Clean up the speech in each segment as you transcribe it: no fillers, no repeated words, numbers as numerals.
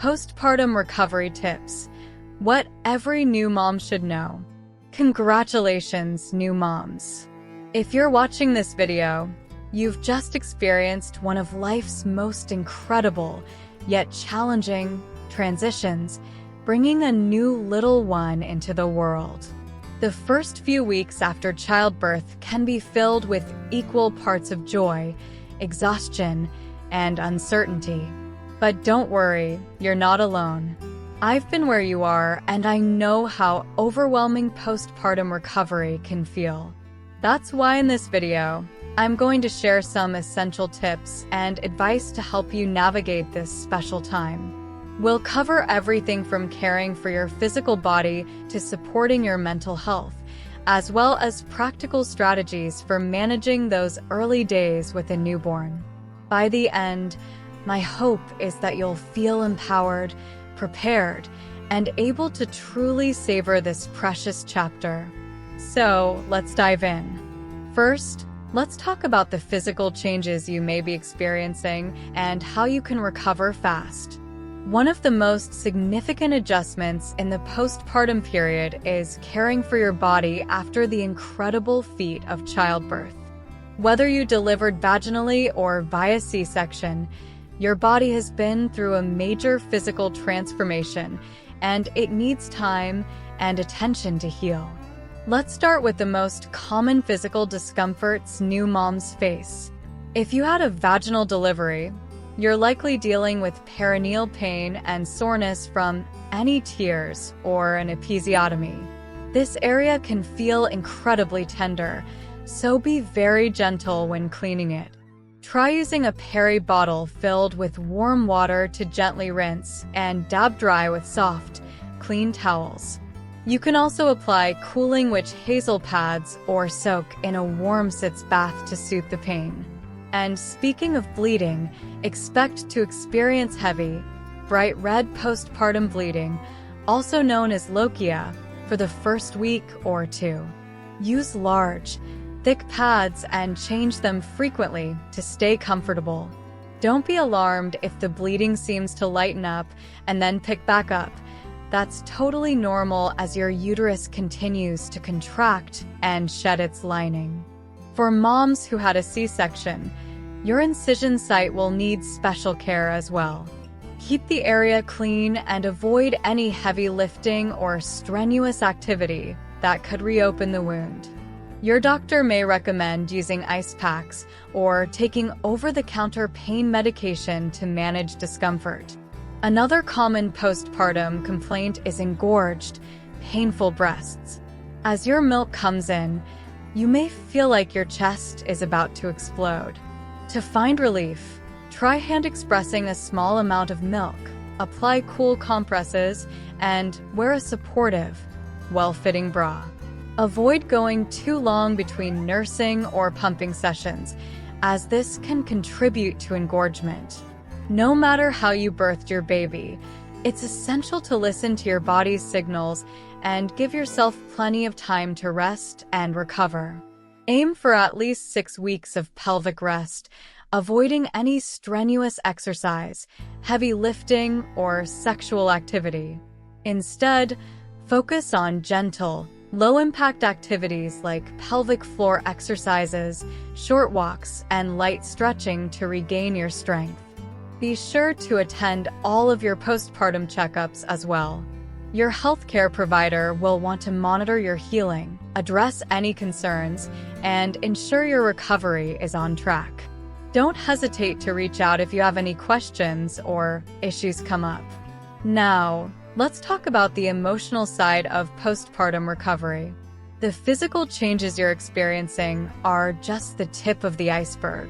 Postpartum recovery tips. What every new mom should know. Congratulations, new moms. If you're watching this video, you've just experienced one of life's most incredible, yet challenging, transitions, bringing a new little one into the world. The first few weeks after childbirth can be filled with equal parts of joy, exhaustion, and uncertainty. But don't worry, you're not alone. I've been where you are, and I know how overwhelming postpartum recovery can feel. That's why in this video, I'm going to share some essential tips and advice to help you navigate this special time. We'll cover everything from caring for your physical body to supporting your mental health, as well as practical strategies for managing those early days with a newborn. By the end, my hope is that you'll feel empowered, prepared, and able to truly savor this precious chapter. So, let's dive in. First, let's talk about the physical changes you may be experiencing and how you can recover fast. One of the most significant adjustments in the postpartum period is caring for your body after the incredible feat of childbirth. Whether you delivered vaginally or via C-section, your body has been through a major physical transformation, and it needs time and attention to heal. Let's start with the most common physical discomforts new moms face. If you had a vaginal delivery, you're likely dealing with perineal pain and soreness from any tears or an episiotomy. This area can feel incredibly tender, so be very gentle when cleaning it. Try using a peri bottle filled with warm water to gently rinse and dab dry with soft, clean towels. You can also apply cooling witch hazel pads or soak in a warm sitz bath to soothe the pain. And speaking of bleeding, expect to experience heavy, bright red postpartum bleeding, also known as lochia, for the first week or two. Use large, thick pads and change them frequently to stay comfortable. Don't be alarmed if the bleeding seems to lighten up and then pick back up. That's totally normal as your uterus continues to contract and shed its lining. For moms who had a C-section, your incision site will need special care as well. Keep the area clean and avoid any heavy lifting or strenuous activity that could reopen the wound. Your doctor may recommend using ice packs or taking over-the-counter pain medication to manage discomfort. Another common postpartum complaint is engorged, painful breasts. As your milk comes in, you may feel like your chest is about to explode. To find relief, try hand expressing a small amount of milk, apply cool compresses, and wear a supportive, well-fitting bra. Avoid going too long between nursing or pumping sessions, as this can contribute to engorgement. No matter how you birthed your baby, it's essential to listen to your body's signals and give yourself plenty of time to rest and recover. Aim for at least 6 weeks of pelvic rest, avoiding any strenuous exercise, heavy lifting, or sexual activity. Instead, focus on gentle, low-impact activities like pelvic floor exercises, short walks, and light stretching to regain your strength. Be sure to attend all of your postpartum checkups as well. Your healthcare provider will want to monitor your healing, address any concerns, and ensure your recovery is on track. Don't hesitate to reach out if you have any questions or issues come up. Now, let's talk about the emotional side of postpartum recovery. The physical changes you're experiencing are just the tip of the iceberg.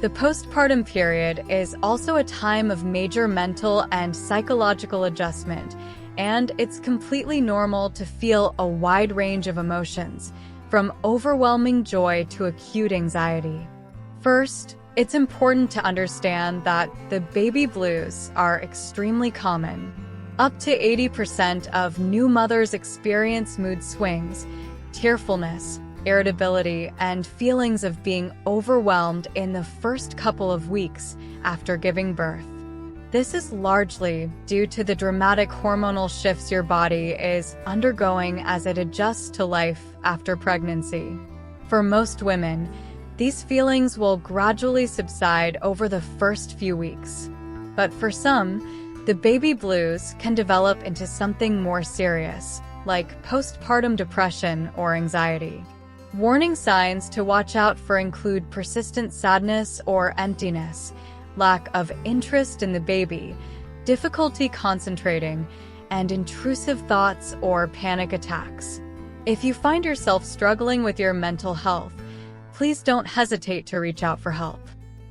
The postpartum period is also a time of major mental and psychological adjustment, and it's completely normal to feel a wide range of emotions, from overwhelming joy to acute anxiety. First, it's important to understand that the baby blues are extremely common. Up to 80% of new mothers experience mood swings, tearfulness, irritability, and feelings of being overwhelmed in the first couple of weeks after giving birth. This is largely due to the dramatic hormonal shifts your body is undergoing as it adjusts to life after pregnancy. For most women, these feelings will gradually subside over the first few weeks. But for some, the baby blues can develop into something more serious, like postpartum depression or anxiety. Warning signs to watch out for include persistent sadness or emptiness, lack of interest in the baby, difficulty concentrating, and intrusive thoughts or panic attacks. If you find yourself struggling with your mental health, please don't hesitate to reach out for help.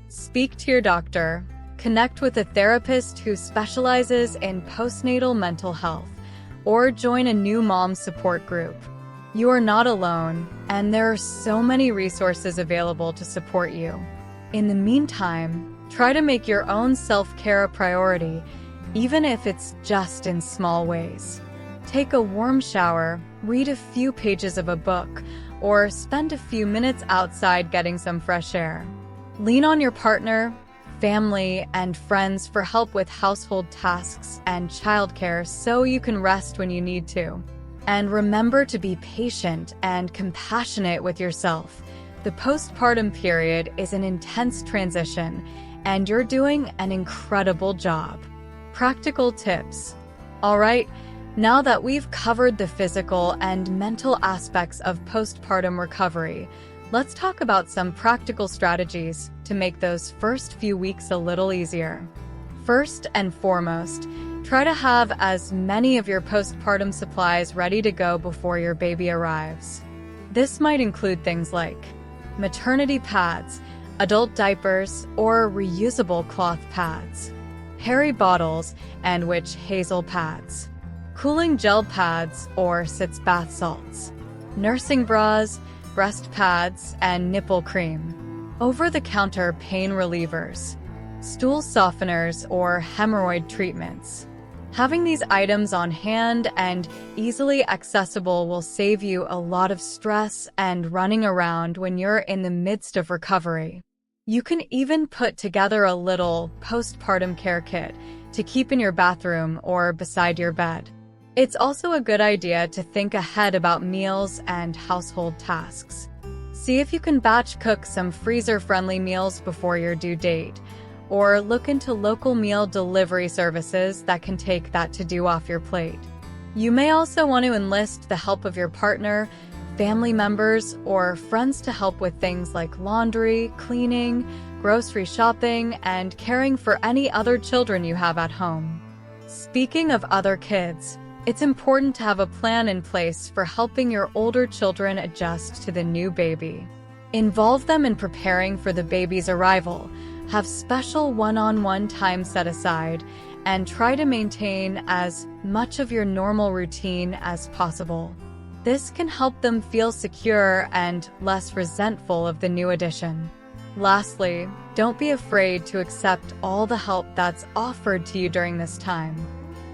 Speak to your doctor, connect with a therapist who specializes in postnatal mental health, or join a new mom support group. You are not alone, and there are so many resources available to support you. In the meantime, try to make your own self-care a priority, even if it's just in small ways. Take a warm shower, read a few pages of a book, or spend a few minutes outside getting some fresh air. Lean on your partner, family, and friends for help with household tasks and childcare so you can rest when you need to. And remember to be patient and compassionate with yourself. The postpartum period is an intense transition, and you're doing an incredible job. Practical tips. All right, now that we've covered the physical and mental aspects of postpartum recovery, let's talk about some practical strategies to make those first few weeks a little easier. First and foremost, try to have as many of your postpartum supplies ready to go before your baby arrives. This might include things like maternity pads, adult diapers, or reusable cloth pads, Harry bottles and witch hazel pads, cooling gel pads or sitz bath salts, nursing bras, breast pads, and nipple cream, over-the-counter pain relievers, stool softeners, or hemorrhoid treatments. Having these items on hand and easily accessible will save you a lot of stress and running around when you're in the midst of recovery. You can even put together a little postpartum care kit to keep in your bathroom or beside your bed. It's also a good idea to think ahead about meals and household tasks. See if you can batch cook some freezer-friendly meals before your due date, or look into local meal delivery services that can take that to-do off your plate. You may also want to enlist the help of your partner, family members, or friends to help with things like laundry, cleaning, grocery shopping, and caring for any other children you have at home. Speaking of other kids, it's important to have a plan in place for helping your older children adjust to the new baby. Involve them in preparing for the baby's arrival, have special one-on-one time set aside, and try to maintain as much of your normal routine as possible. This can help them feel secure and less resentful of the new addition. Lastly, don't be afraid to accept all the help that's offered to you during this time.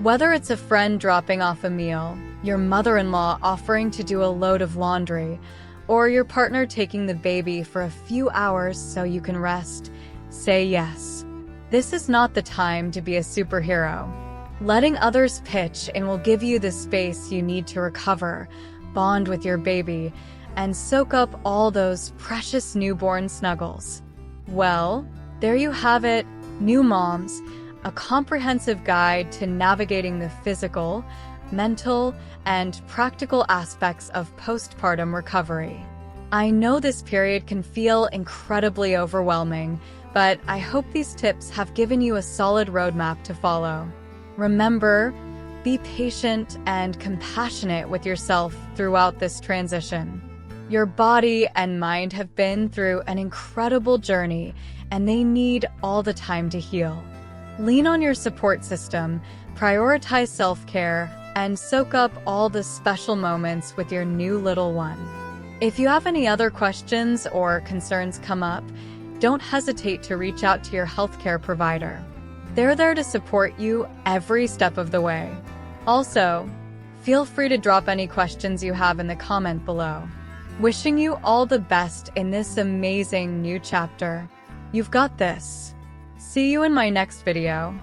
Whether it's a friend dropping off a meal, your mother-in-law offering to do a load of laundry, or your partner taking the baby for a few hours so you can rest, say yes. This is not the time to be a superhero. Letting others pitch in will give you the space you need to recover, bond with your baby, and soak up all those precious newborn snuggles. Well, there you have it, new moms, a comprehensive guide to navigating the physical, mental, and practical aspects of postpartum recovery. I know this period can feel incredibly overwhelming, but I hope these tips have given you a solid roadmap to follow. Remember, be patient and compassionate with yourself throughout this transition. Your body and mind have been through an incredible journey, and they need all the time to heal. Lean on your support system, prioritize self-care, and soak up all the special moments with your new little one. If you have any other questions or concerns come up, don't hesitate to reach out to your healthcare provider. They're there to support you every step of the way. Also, feel free to drop any questions you have in the comment below. Wishing you all the best in this amazing new chapter. You've got this. See you in my next video.